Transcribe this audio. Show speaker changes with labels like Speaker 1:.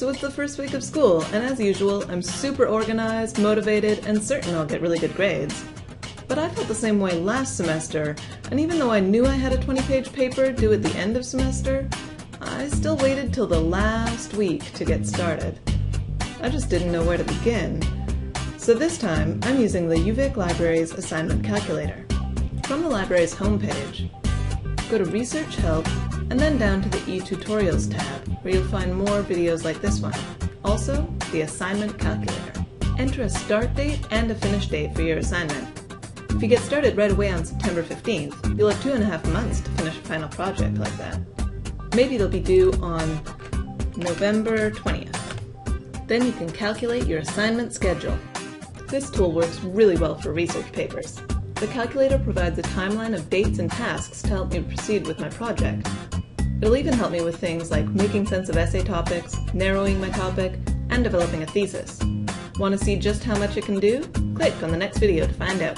Speaker 1: So it's the first week of school, and as usual, I'm super organized, motivated, and certain I'll get really good grades. But I felt the same way last semester, and even though I knew I had a 20-page paper due at the end of semester, I still waited till the last week to get started. I just didn't know where to begin. So this time, I'm using the UVic Library's assignment calculator. From the library's homepage, go to Research Help, and then down to the eTutorials tab, where you'll find more videos like this one. Also, the assignment calculator. Enter a start date and a finish date for your assignment. If you get started right away on September 15th, you'll have 2.5 months to finish a final project like that. Maybe it'll be due on November 20th. Then you can calculate your assignment schedule. This tool works really well for research papers. The calculator provides a timeline of dates and tasks to help me proceed with my project. It'll even help me with things like making sense of essay topics, narrowing my topic, and developing a thesis. Want to see just how much it can do? Click on the next video to find out.